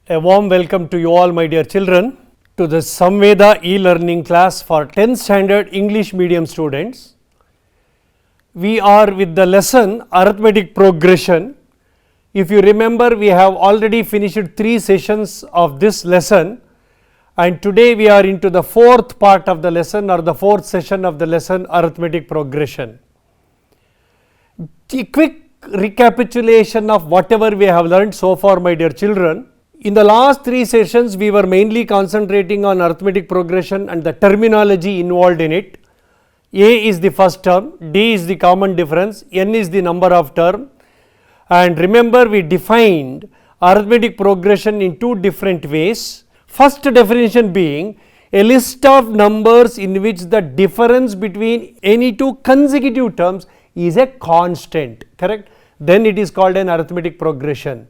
A warm welcome to you all, my dear children, to the Samveda e-learning class for 10th standard English medium students. We are with the lesson arithmetic progression. If you remember, we have already finished 3 sessions of this lesson, and today we are into the 4th part of the lesson, or the 4th session of the lesson, arithmetic progression. A quick recapitulation of whatever we have learned so far, my dear children. In the last 3 sessions, we were mainly concentrating on arithmetic progression and the terminology involved in it. A is the first term, D is the common difference, N is the number of term. And remember, we defined arithmetic progression in 2 different ways. First definition being a list of numbers in which the difference between any 2 consecutive terms is a constant, correct? Then it is called an arithmetic progression.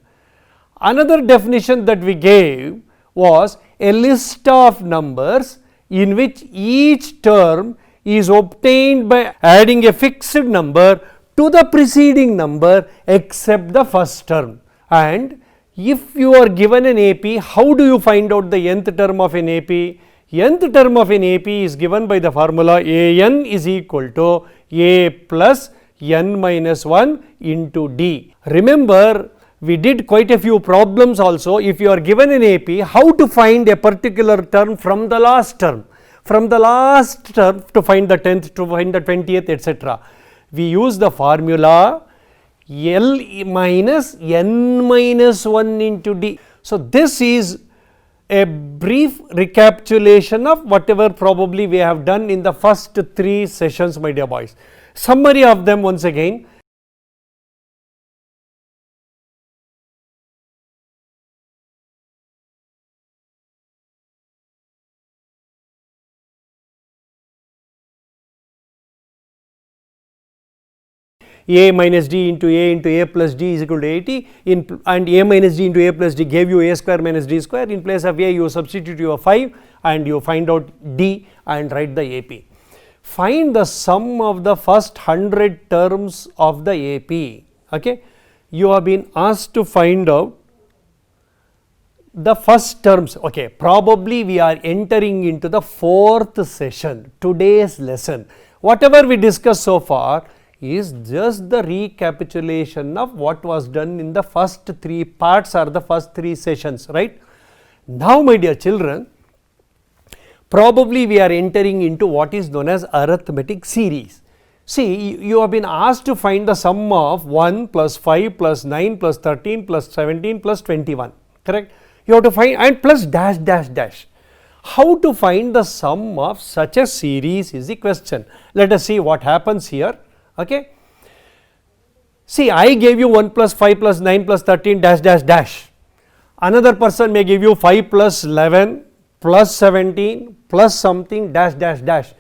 Another definition that we gave was a list of numbers in which each term is obtained by adding a fixed number to the preceding number except the first term. And if you are given an AP, how do you find out the nth term of an AP? Nth term of an AP is given by the formula AN is equal to A plus N minus 1 into D. Remember, we did quite a few problems also. If you are given an AP, how to find a particular term from the last term, to find the 10th, to find the 20th, etc. We use the formula L minus N minus 1 into D. So, this is a brief recapitulation of whatever probably we have done in the first 3 sessions, my dear boys. Summary of them once again. A minus D into A plus D is equal to 80, and A minus D into A plus D gave you A square minus D square. In place of A, you substitute your 5 and you find out D and write the AP. Find the sum of the first 100 terms of the AP. Okay? You have been asked to find out the first terms. Okay, probably we are entering into the 4th session, today's lesson. Whatever we discussed so far is just the recapitulation of what was done in the first 3 parts or the first 3 sessions, right? Now, my dear children, probably we are entering into what is known as arithmetic series. See, you have been asked to find the sum of 1 plus 5 plus 9 plus 13 plus 17 plus 21, correct? You have to find, and plus dash dash dash. How to find the sum of such a series is the question. Let us see what happens here. Okay. See, I gave you 1 plus 5 plus 9 plus 13 dash dash dash. Another person may give you 5 plus 11 plus 17 plus something dash dash dash,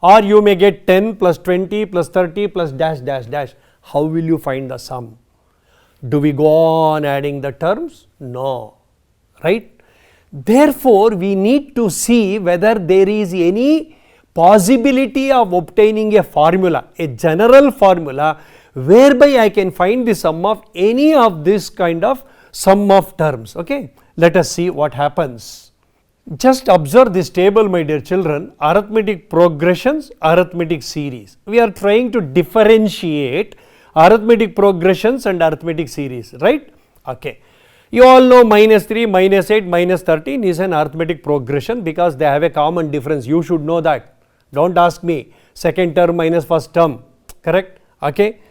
or you may get 10 plus 20 plus 30 plus dash dash dash. How will you find the sum? Do we go on adding the terms? No, right? Therefore, we need to see whether there is any possibility of obtaining a formula, a general formula whereby I can find the sum of any of this kind of sum of terms. Okay, let us see what happens. Just observe this table, my dear children. Arithmetic progressions, arithmetic series. We are trying to differentiate arithmetic progressions and arithmetic series, right? Okay. You all know minus 3, minus 8, minus 13 is an arithmetic progression because they have a common difference. You should know that. Don't ask me second term minus first term, correct? Okay.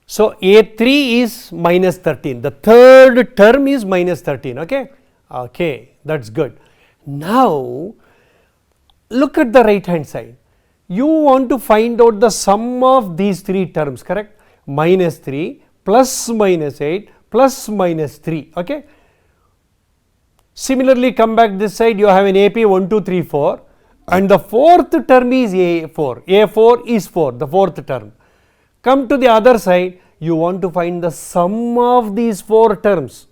So, A3 is minus 13, the third term is minus 13, okay? Okay, that is good. Now, look at the right hand side. You want to find out the sum of these 3 terms, correct? Minus 3 plus minus 8 plus minus 3, okay? Similarly, come back this side, you have an AP 1, 2, 3, 4. And the 4th term is A4, A4 is 4, the 4th term. Come to the other side, you want to find the sum of these 4 terms.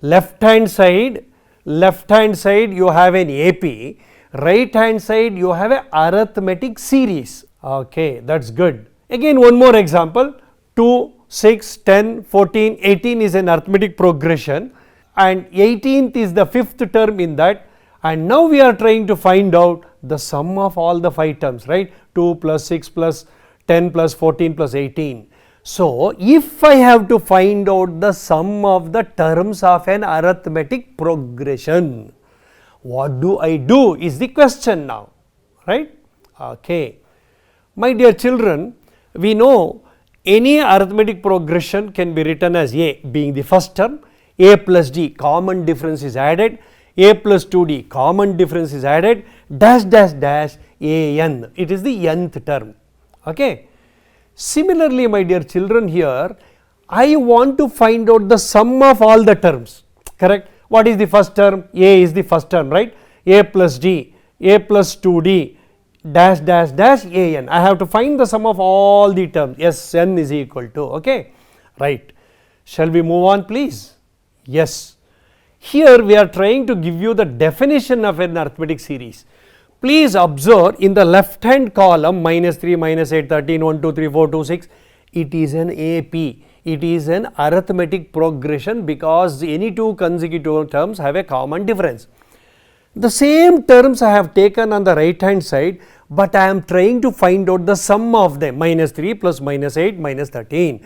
Left hand side you have an AP, right hand side you have an arithmetic series. Okay, that is good. Again, one more example, 2, 6, 10, 14, 18 is an arithmetic progression. and 18th is the 5th term in that, and now we are trying to find out the sum of all the 5 terms, right? 2 plus 6 plus 10 plus 14 plus 18. So, if I have to find out the sum of the terms of an arithmetic progression, what do I do is the question now, right? Okay. My dear children, we know any arithmetic progression can be written as A being the first term, A plus D common difference is added, A plus 2D common difference is added, dash dash dash AN, it is the nth term. Okay. Similarly, my dear children, here I want to find out the sum of all the terms, correct? What is the first term? A is the first term, right? A plus D, A plus 2D, dash dash dash AN. I have to find the sum of all the terms, Sn is equal to, okay, right. Shall we move on, please? Yes. Here we are trying to give you the definition of an arithmetic series. Please observe in the left hand column -3, -8, 13, 1, 2, 3, 4, 2, 6, it is an AP, it is an arithmetic progression because any two consecutive terms have a common difference. The same terms I have taken on the right hand side, but I am trying to find out the sum of them, -3 plus -8 minus 13,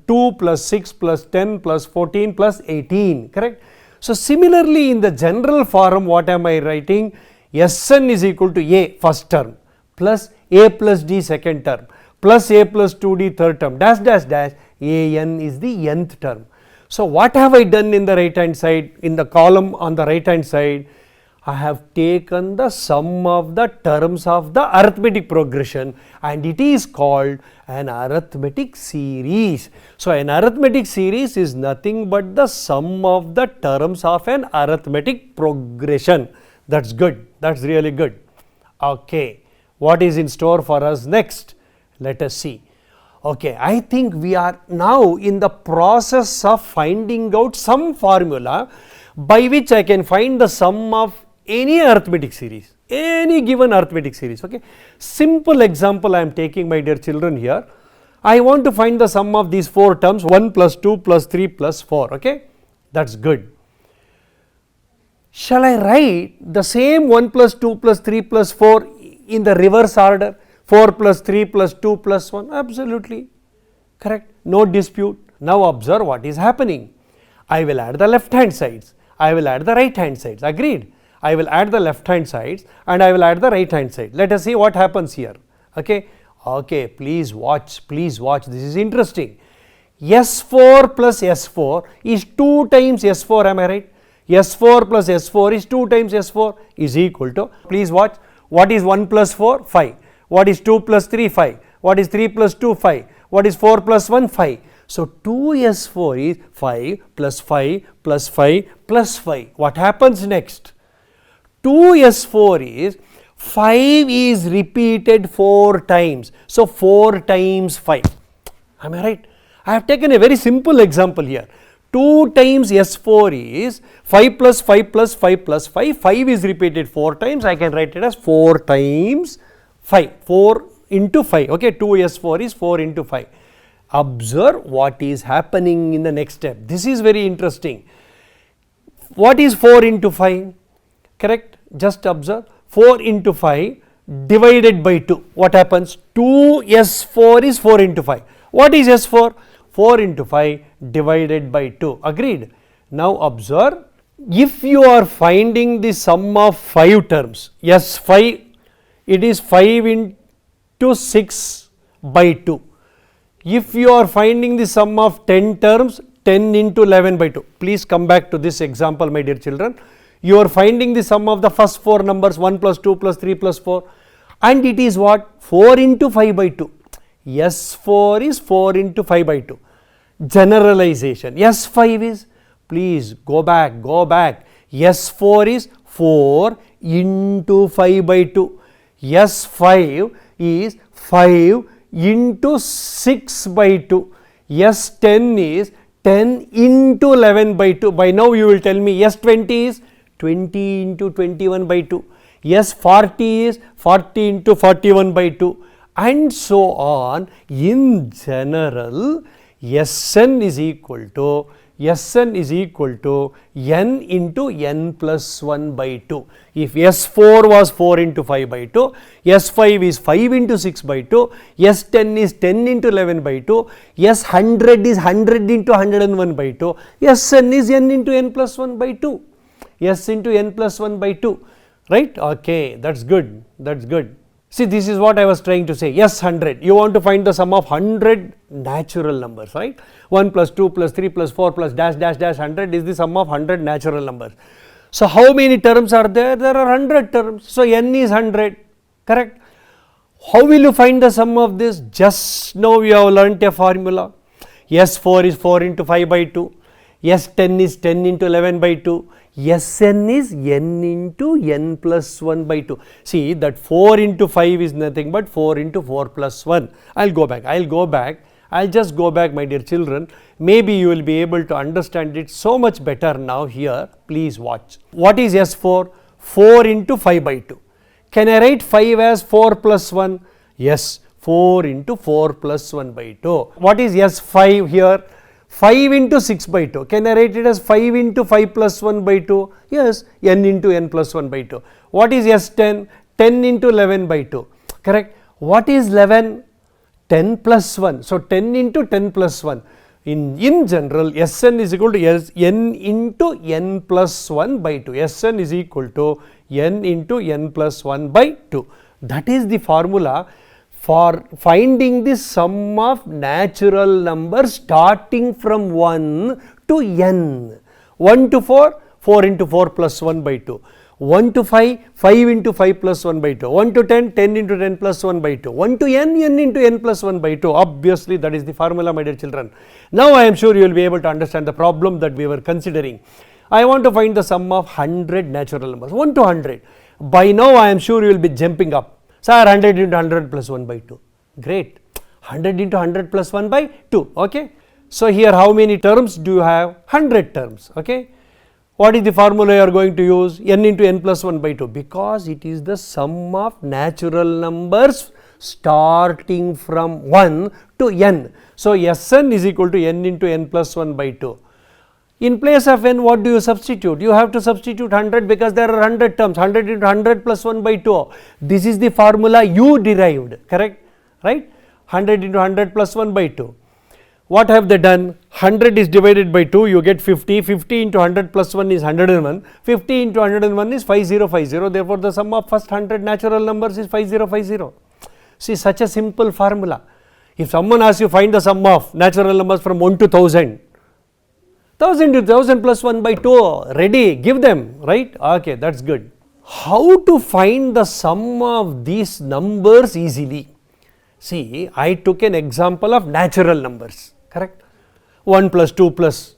2 plus 6 plus 10 plus 14 plus 18, correct. So, similarly in the general form, what am I writing? Sn is equal to A first term plus A plus D second term plus A plus 2D third term, dash dash dash AN is the nth term. So, what have I done in the right hand side? In the column on the right hand side, I have taken the sum of the terms of the arithmetic progression and it is called an arithmetic series. So, an arithmetic series is nothing but the sum of the terms of an arithmetic progression. That is good, that is really good. Okay. What is in store for us next? Let us see. Okay, I think we are now in the process of finding out some formula by which I can find the sum of any arithmetic series, any given arithmetic series. Okay. Simple example I am taking, my dear children, here. I want to find the sum of these 4 terms, 1 plus 2 plus 3 plus 4. Okay. That is good. Shall I write the same 1 plus 2 plus 3 plus 4 in the reverse order? 4 plus 3 plus 2 plus 1? Absolutely correct, no dispute. Now observe what is happening. I will add the left hand sides, I will add the right hand sides, agreed. I will add the left hand sides and I will add the right hand side. Let us see what happens here. Okay, okay, please watch, this is interesting. S4 plus S4 is 2 times S4, am I right? S4 plus S4 is 2 times S4 is equal to, please watch, what is 1 plus 4? 5. What is 2 plus 3? 5. What is 3 plus 2? 5. What is 4 plus 1? 5. So, 2S4 is 5 plus 5 plus 5 plus 5. What happens next? 2S4 is 5 is repeated 4 times. So, 4 times 5. Am I right? I have taken a very simple example here. 2 times S4 is 5 plus 5 plus 5 plus 5. 5 is repeated 4 times. I can write it as 4 times 5. 4 into 5. Okay, 2S4 is 4 into 5. Observe what is happening in the next step. This is very interesting. What is 4 into 5? Correct? Just observe. 4 into 5 divided by 2. What happens? 2S4 is 4 into 5. What is S4? 4 into 5 divided by 2. Agreed? Now observe. If you are finding the sum of 5 terms, S5, it is 5 into 6 by 2. If you are finding the sum of 10 terms, 10 into 11 by 2. Please come back to this example, my dear children. You are finding the sum of the first 4 numbers, 1 plus 2 plus 3 plus 4, and it is what? 4 into 5 by 2. S4 is 4 into 5 by 2. Generalization. S5 is, please go back. S4 is 4 into 5 by 2. S5 is 5 into 6 by 2. S10 is 10 into 11 by 2. By now you will tell me S20 is 20 into 21 by 2. S40 is 40 into 41 by 2, and so on. In general, Sn is equal to Sn is equal to n into n plus 1 by 2. If S4 was 4 into 5 by 2, S5 is 5 into 6 by 2, S10 is 10 into 11 by 2, S100 is 100 into 101 by 2, Sn is n into n plus 1 by 2, S into n plus 1 by 2, right? Okay, that's good, that's good. See, this is what I was trying to say. Yes, 100. You want to find the sum of 100 natural numbers, right? 1 plus 2 plus 3 plus 4 plus dash dash dash 100 is the sum of 100 natural numbers. So, how many terms are there? There are 100 terms. So, n is 100, correct? How will you find the sum of this? Just now we have learnt a formula. S4 is 4 into 5 by 2. S10 is 10 into 11 by 2. Sn is n into n plus 1 by 2. See, that 4 into 5 is nothing but 4 into 4 plus 1. I'll go back. I'll just go back, my dear children. Maybe you will be able to understand it so much better now here. Please watch. What is S4? 4 into 5 by 2. Can I write 5 as 4 plus 1? Yes, 4 into 4 plus 1 by 2. What is S5 here? 5 into 6 by 2. Can I write it as 5 into 5 plus 1 by 2? Yes, n into n plus 1 by 2. What is S10? 10 into 11 by 2. Correct. What is 11? 10 plus 1. So, 10 into 10 plus 1. In general, Sn is equal to n into n plus 1 by 2. Sn is equal to n into n plus 1 by 2. That is the formula for finding the sum of natural numbers starting from 1 to n. 1 to 4, 4 into 4 plus 1 by 2. 1 to 5, 5 into 5 plus 1 by 2. 1 to 10, 10 into 10 plus 1 by 2. 1 to n, n into n plus 1 by 2. Obviously, that is the formula, my dear children. Now, I am sure you will be able to understand the problem that we were considering. I want to find the sum of 100 natural numbers, 1 to 100. By now, I am sure you will be jumping up. Sir, 100 into 100 plus 1 by 2. Great. 100 into 100 plus 1 by 2. Okay. So, here how many terms do you have? 100 terms. Okay. What is the formula you are going to use? N into n plus 1 by 2. Because it is the sum of natural numbers starting from 1 to n. So, Sn is equal to n into n plus 1 by 2. In place of n, what do you substitute? You have to substitute 100 because there are 100 terms. 100 into 100 plus 1 by 2. This is the formula you derived, correct? Right? 100 into 100 plus 1 by 2. What have they done? 100 is divided by 2, you get 50. 50 into 100 plus 1 is 101. 50 into 101 is 5050. Therefore, the sum of first 100 natural numbers is 5050. See, such a simple formula. If someone asks you find the sum of natural numbers from 1 to 1000, 1000 to 1000 plus 1 by 2, ready, give them, right? Okay, that's good. How to find the sum of these numbers easily? See, I took an example of natural numbers, correct? 1 plus 2 plus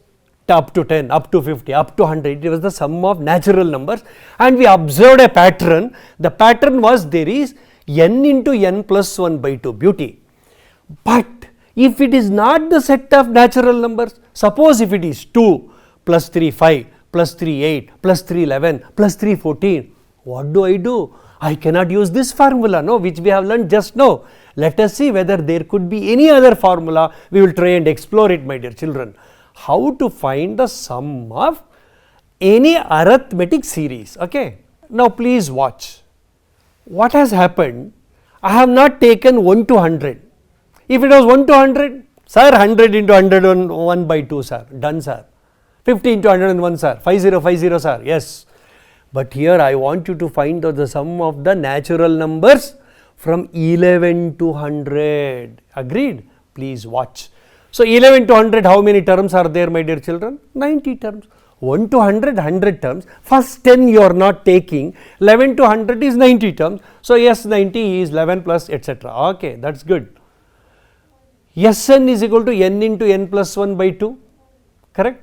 up to 10, up to 50, up to 100, it was the sum of natural numbers, and we observed a pattern. The pattern was there is n into n plus 1 by 2, beauty. But if it is not the set of natural numbers, suppose if it is 2 plus 3 5 plus 3 8 plus 3 11 plus 3 14, what do? I cannot use this formula, no, which we have learned just now. Let us see whether there could be any other formula. We will try and explore it, my dear children. How to find the sum of any arithmetic series, okay. Now, please watch. What has happened? I have not taken 1 to 100. If it was 1 to 100, sir, 100 into 101 by 2, sir, done, sir. 50 into 101, sir, 5050, sir, yes. But here I want you to find out the sum of the natural numbers from 11 to 100. Agreed? Please watch. So, 11 to 100, how many terms are there, my dear children? 90 terms. 1 to 100, 100 terms. First 10 you are not taking. 11 to 100 is 90 terms. So, yes, 90 is 11 plus etc. Okay, that's good. Sn is equal to n into n plus 1 by 2, correct?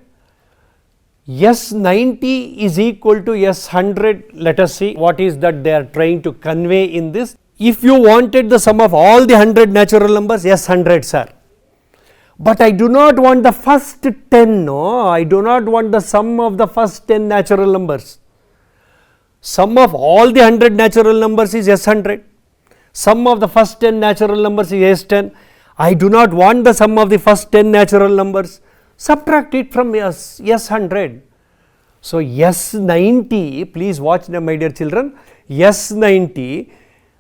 S90 is equal to S100. Let us see what is that they are trying to convey in this. If you wanted the sum of all the 100 natural numbers, S100, sir. But I do not want the first 10, no, I do not want the sum of the first 10 natural numbers. Sum of all the 100 natural numbers is S100. Sum of the first 10 natural numbers is S10. I do not want the sum of the first 10 natural numbers. subtract it from S100. So, S90, please watch my dear children, S90,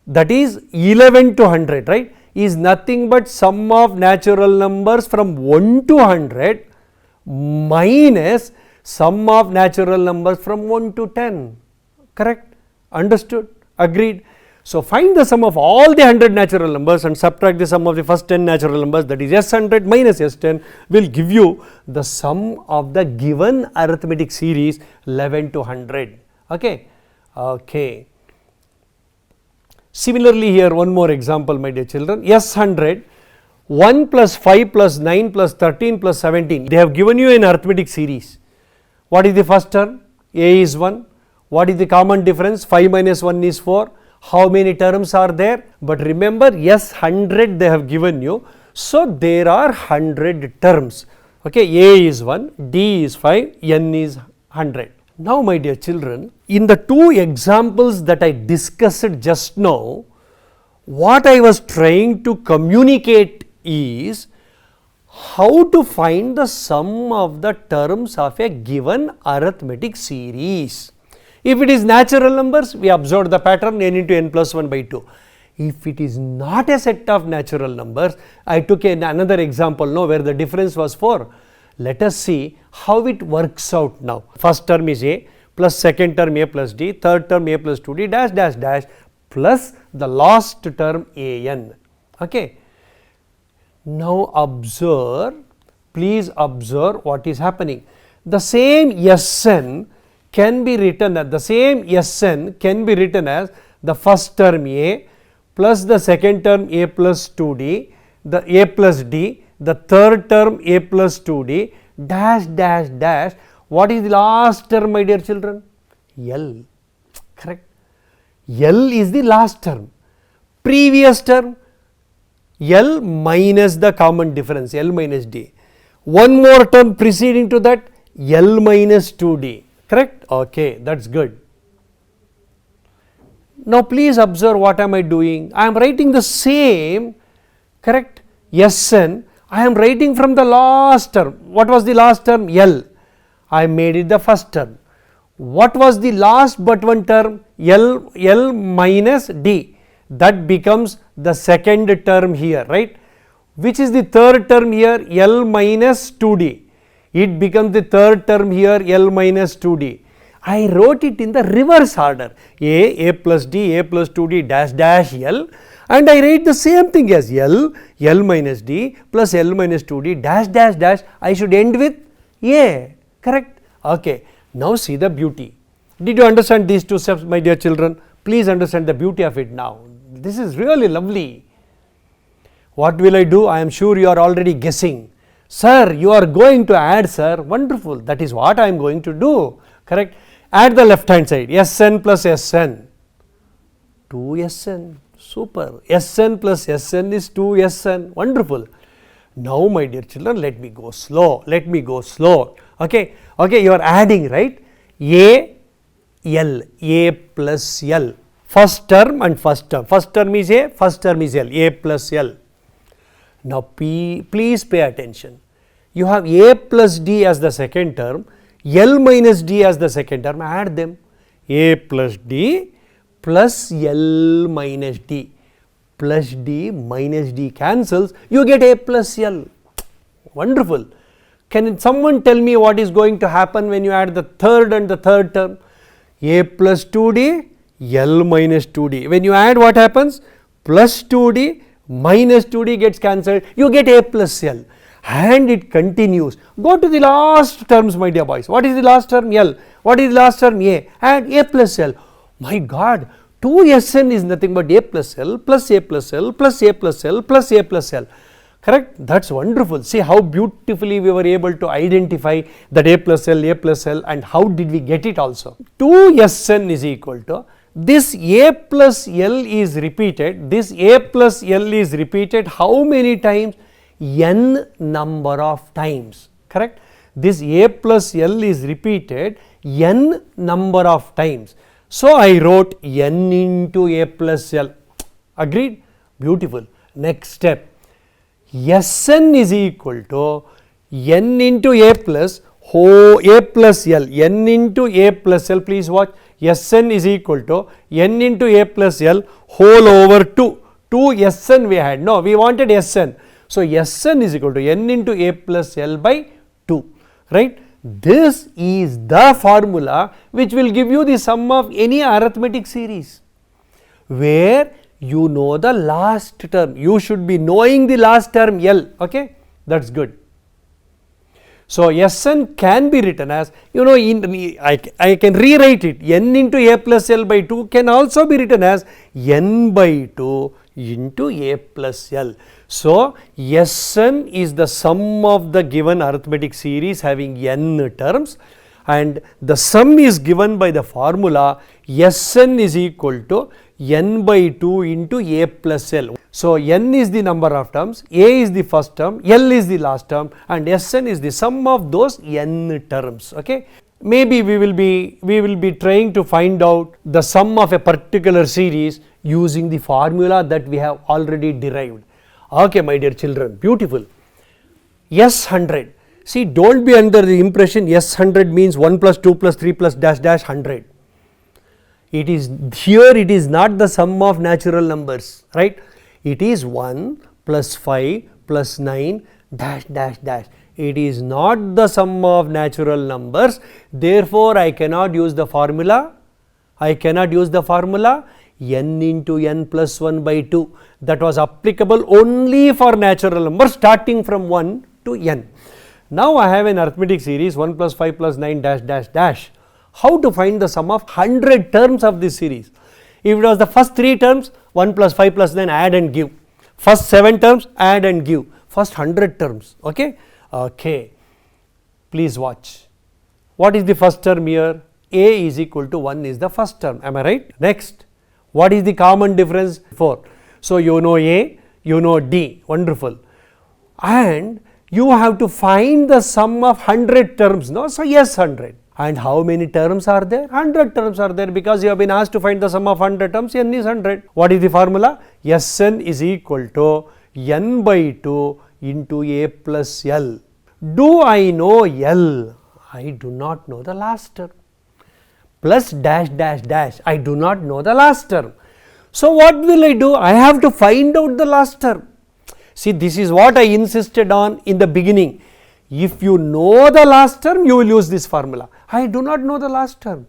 that is 11 to 100, right, is nothing but sum of natural numbers from 1 to 100 minus sum of natural numbers from 1 to 10, correct, understood, agreed. So, find the sum of all the 100 natural numbers and subtract the sum of the first 10 natural numbers, that is S100 minus S10 will give you the sum of the given arithmetic series 11 to 100. Okay. Okay. Similarly, here one more example, my dear children, S100, 1 plus 5 plus 9 plus 13 plus 17, they have given you an arithmetic series. What is the first term? A is 1. What is the common difference? 5 minus 1 is 4. How many terms are there? But remember, S100 they have given you. So, there are 100 terms. Okay, A is 1, D is 5, N is 100. Now, my dear children, in the two examples that I discussed just now, what I was trying to communicate is how to find the sum of the terms of a given arithmetic series. If it is natural numbers, we observe the pattern n into n plus 1 by 2. If it is not a set of natural numbers, I took another example now where the difference was 4. Let us see how it works out now. First term is A plus second term A plus D, third term A plus 2D dash dash dash plus the last term AN. Okay. Now observe, please observe what is happening. The same Sn can be written as the first term A plus the second term A plus 2D, the A plus D, the third term A plus 2D dash dash dash. What is the last term, my dear children? L, correct. L is the last term. Previous term L minus the common difference, L minus D. One more term preceding to that, L minus 2D, correct? Okay, that's good. Now, please observe what am I doing? I am writing the same, correct, Sn. I am writing from the last term. What was the last term? L. I made it the first term. What was the last but one term? L minus D. That becomes the second term here, right? Which is the third term here? L minus 2D. It becomes the third term here, L minus 2D. I wrote it in the reverse order, A plus D, A plus 2D dash dash L, and I write the same thing as L minus D plus L minus 2D dash dash dash. I should end with A, correct? Okay. Now see the beauty. Did you understand these two steps, my dear children? Please understand the beauty of it now. This is really lovely. What will I do? I am sure you are already guessing. Sir, you are going to add, sir. Wonderful. That is what I am going to do. Correct? Add the left hand side. Sn plus Sn. 2Sn. Super. Sn plus Sn is 2Sn. Wonderful. Now, my dear children, let me go slow. Let me go slow. Okay. Okay. You are adding, right? A, L. A plus L. First term and first term. First term is A, first term is L. A plus L. Now, please pay attention. You have A plus D as the second term, L minus D as the second term, add them. A plus D plus L minus D. Plus D minus D cancels, you get A plus L. Wonderful. Can someone tell me what is going to happen when you add the third and the third term? A plus 2D, L minus 2D. When you add, what happens? Plus 2D minus 2D gets cancelled, you get A plus L, and it continues. Go to the last terms, my dear boys. What is the last term? L. What is the last term? A. Add A plus L. My God, 2Sn is nothing but A plus L plus A plus L plus A plus L plus A plus L. Correct? That's wonderful. See how beautifully we were able to identify that A plus L, and how did we get it also? 2Sn is equal to this A plus L is repeated, this A plus L is repeated how many times? N number of times, correct? This A plus L is repeated N number of times. So, I wrote N into A plus L, agreed? Beautiful. Next step, Sn is equal to n into a plus a plus l, n into a plus l, please watch, Sn is equal to n into a plus l whole over 2. 2 Sn we had, no, we wanted Sn. So, Sn is equal to n into a plus l by 2, right. This is the formula which will give you the sum of any arithmetic series, where you know the last term. You should be knowing the last term L, okay, that is good. So, Sn can be written as, you know, I can rewrite it, n into a plus l by 2 can also be written as n by 2 into a plus l. So, Sn is the sum of the given arithmetic series having n terms, and the sum is given by the formula Sn is equal to n by 2 into a plus l. So, n is the number of terms, a is the first term, l is the last term, and Sn is the sum of those n terms. Okay. Maybe we will be trying to find out the sum of a particular series using the formula that we have already derived. Okay, my dear children, beautiful. S100. See, don't be under the impression S100 means 1 plus 2 plus 3 plus dash dash 100. It is here, it is not the sum of natural numbers, right. It is 1 plus 5 plus 9 dash dash dash. It is not the sum of natural numbers. Therefore, I cannot use the formula. N into n plus 1 by 2, that was applicable only for natural numbers starting from 1 to n. Now, I have an arithmetic series 1 plus 5 plus 9 dash dash dash. How to find the sum of 100 terms of this series? If it was the first 3 terms, 1 plus 5 plus 9, add and give. First 7 terms, add and give. First 100 terms, okay? Okay, please watch. What is the first term here? A is equal to 1 is the first term, am I right? Next, what is the common difference? 4. So, you know A, you know D, wonderful. And you have to find the sum of 100 terms, no? So, yes, 100. And how many terms are there? 100 terms are there, because you have been asked to find the sum of 100 terms, n is 100. What is the formula? Sn is equal to n by 2 into a plus l. Do I know L? I do not know the last term. Plus dash dash dash, I do not know the last term. So, what will I do? I have to find out the last term. See, this is what I insisted on in the beginning. If you know the last term, you will use this formula. I do not know the last term.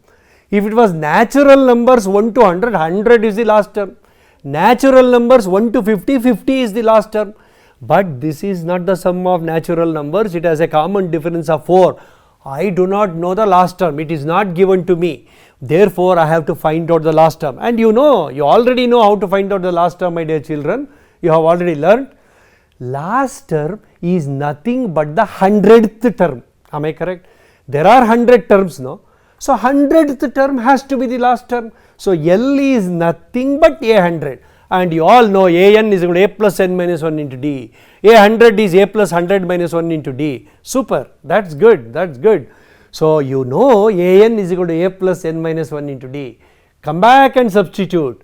If it was natural numbers 1 to 100, 100 is the last term. Natural numbers 1 to 50, 50 is the last term. But this is not the sum of natural numbers, it has a common difference of 4. I do not know the last term, it is not given to me. Therefore, I have to find out the last term. And you know, you already know how to find out the last term, my dear children. You have already learned. Last term is nothing but the 100th term. Am I correct? There are 100 terms, no? So, 100th term has to be the last term. So, L is nothing but A100. And you all know an is equal to a plus n minus 1 into d. A100 is a plus 100 minus 1 into d. Super, that is good, that is good. So, you know an is equal to a plus n minus 1 into d. Come back and substitute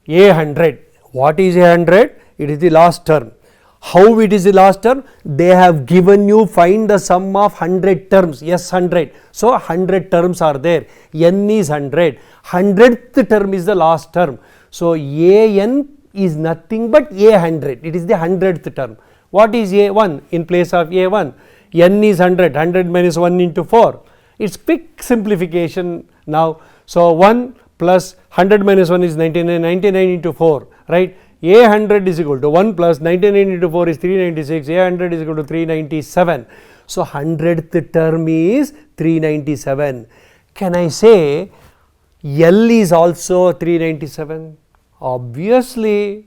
A100. What is A100? It is the last term. How it is the last term? They have given you find the sum of 100 terms, yes 100. So, 100 terms are there, n is 100, 100th term is the last term. So, an is nothing but A100, it is the 100th term. What is A1 in place of A1? N is 100, 100 minus 1 into 4. It is quick simplification now. So, 1 plus 100 minus 1 is 99, 99 into 4, right. A100 is equal to 1 plus 99 into 4 is 396, A100 is equal to 397. So, 100th term is 397. Can I say L is also 397? Obviously,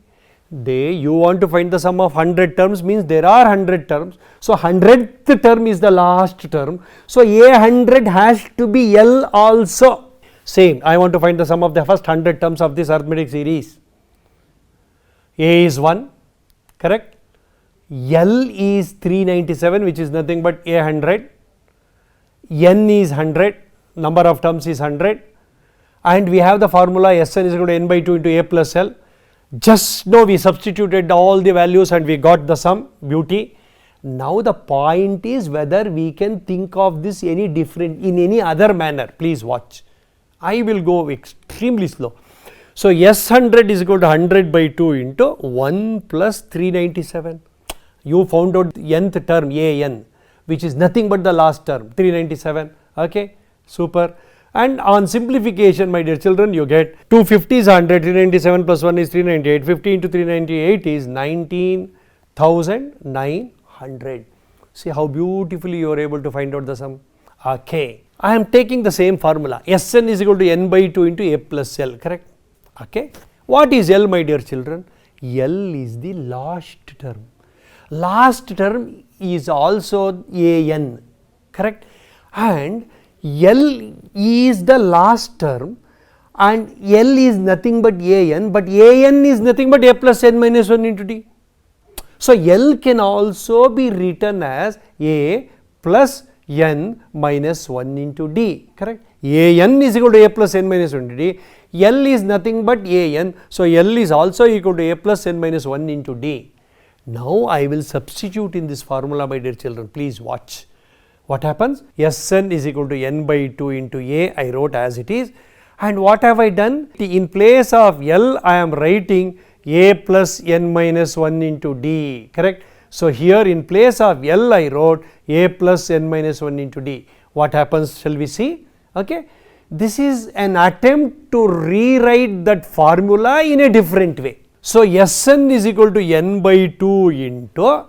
you want to find the sum of 100 terms means there are 100 terms. So, 100th term is the last term. So, A100 has to be L also. Same, I want to find the sum of the first 100 terms of this arithmetic series. A is 1, correct? L is 397, which is nothing but A100. N is 100, number of terms is 100. And we have the formula Sn is equal to n by 2 into a plus l. Just now we substituted all the values and we got the sum, beauty. Now the point is whether we can think of this any different in any other manner. Please watch. I will go extremely slow. So S100 is equal to 100 by 2 into 1 plus 397. You found out the nth term an, which is nothing but the last term 397. Okay, super. And on simplification, my dear children, you get 250 is 100, 397 plus 1 is 398, 50 into 398 is 19,900. See how beautifully you are able to find out the sum. Okay, I am taking the same formula. Sn is equal to n by 2 into a plus L, correct? Okay, what is L, my dear children? L is the last term. Last term is also an, correct? And L is the last term and L is nothing but an is nothing but a plus n minus 1 into d. So L can also be written as a plus n minus 1 into d, correct? An is equal to a plus n minus 1 into d. L is nothing but an, so L is also equal to a plus n minus 1 into d. Now I will substitute in this formula, my dear children, please watch. What happens? Sn is equal to n by 2 into a, I wrote as it is. And what have I done? In place of L, I am writing a plus n minus 1 into d, correct? So here in place of L, I wrote a plus n minus 1 into d. What happens? Shall we see? Okay. This is an attempt to rewrite that formula in a different way. So Sn is equal to n by 2 into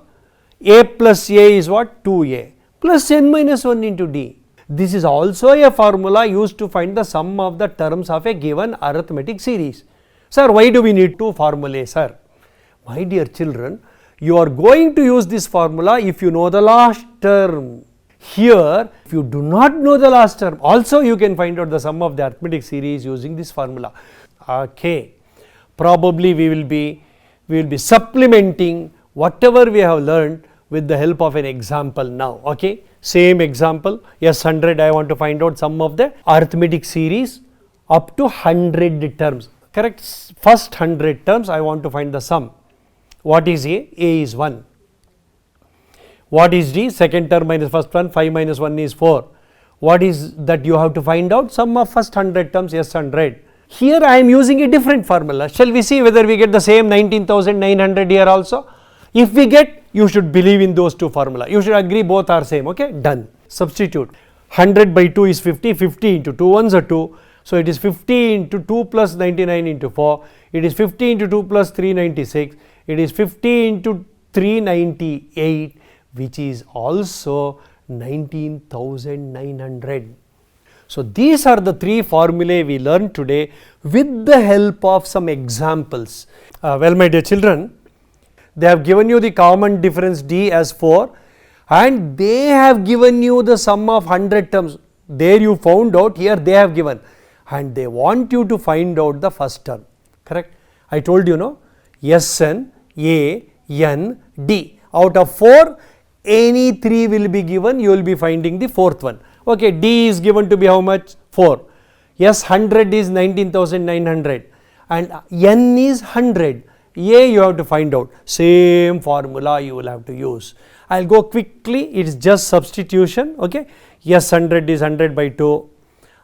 a plus a is what? 2a. Plus n minus 1 into d. This is also a formula used to find the sum of the terms of a given arithmetic series. Sir, why do we need two formulae, sir? My dear children, you are going to use this formula if you know the last term. Here, if you do not know the last term, also you can find out the sum of the arithmetic series using this formula. Okay, probably we will be supplementing whatever we have learned with the help of an example now. Okay, same example, S100, I want to find out sum of the arithmetic series up to 100 terms, correct? First 100 terms I want to find the sum. What is A? A is 1. What is D? Second term minus first one, 5 minus 1 is 4. What is that you have to find out? Sum of first 100 terms, S100. Here I am using a different formula. Shall we see whether we get the same 19,900 here also? If we get, you should believe in those two formula. You should agree both are same. Okay, done. Substitute. 100 by 2 is 50, 50 into 2 ones are 2. So it is 50 into 2 plus 99 into 4. It is 50 into 2 plus 396. It is 50 into 398, which is also 19,900. So these are the three formulae we learned today with the help of some examples. Well, my dear children, they have given you the common difference d as 4 and they have given you the sum of 100 terms. There you found out, here they have given, and they want you to find out the first term, correct? I told you, no, Sn, A, N, D. Out of 4, any 3 will be given, you will be finding the fourth one. Okay, D is given to be how much? 4. Yes, 100 is 19,900 and N is 100. A you have to find out. Same formula you will have to use. I will go quickly, it is just substitution. Okay, yes, 100 is 100 by 2.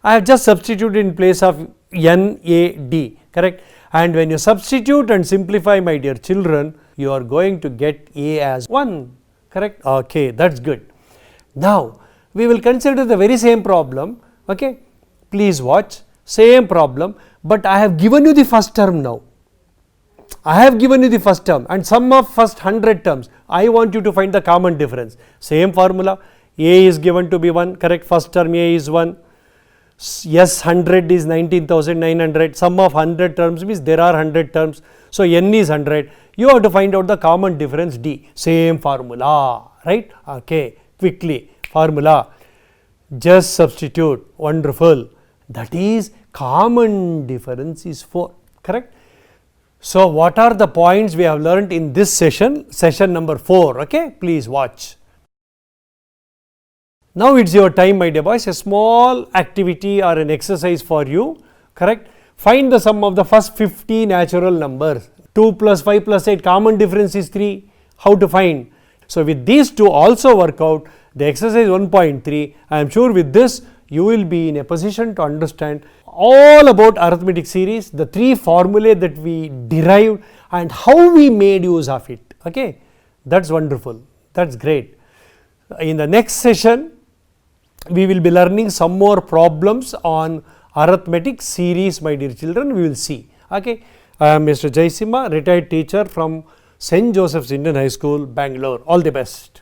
I have just substituted in place of N, A, D, correct? And when you substitute and simplify, my dear children, you are going to get A as 1, correct? Okay, that's good. Now, we will consider the very same problem. Okay, please watch, same problem, but I have given you the first term now. I have given you the first term and sum of first 100 terms. I want you to find the common difference. Same formula, A is given to be 1, correct? First term A is 1. Yes, 100 is 19,900. Sum of 100 terms means there are 100 terms. So N is 100. You have to find out the common difference D. Same formula, right? Okay, quickly. Formula. Just substitute. Wonderful. That is common difference is 4, correct? So what are the points we have learnt in this session? Session number 4. Okay, please watch. Now it's your time, my dear boys. A small activity or an exercise for you, correct? Find the sum of the first 50 natural numbers. 2 plus 5 plus 8, common difference is 3. How to find? So, with these two also work out the exercise 1.3, I am sure with this you will be in a position to understand all about arithmetic series, the 3 formulae that we derived and how we made use of it. Okay, that is wonderful, that is great. In the next session, we will be learning some more problems on arithmetic series, my dear children, we will see. Okay. I am Mr. Jaisimha, retired teacher from St. Joseph's Indian High School, Bangalore. All the best.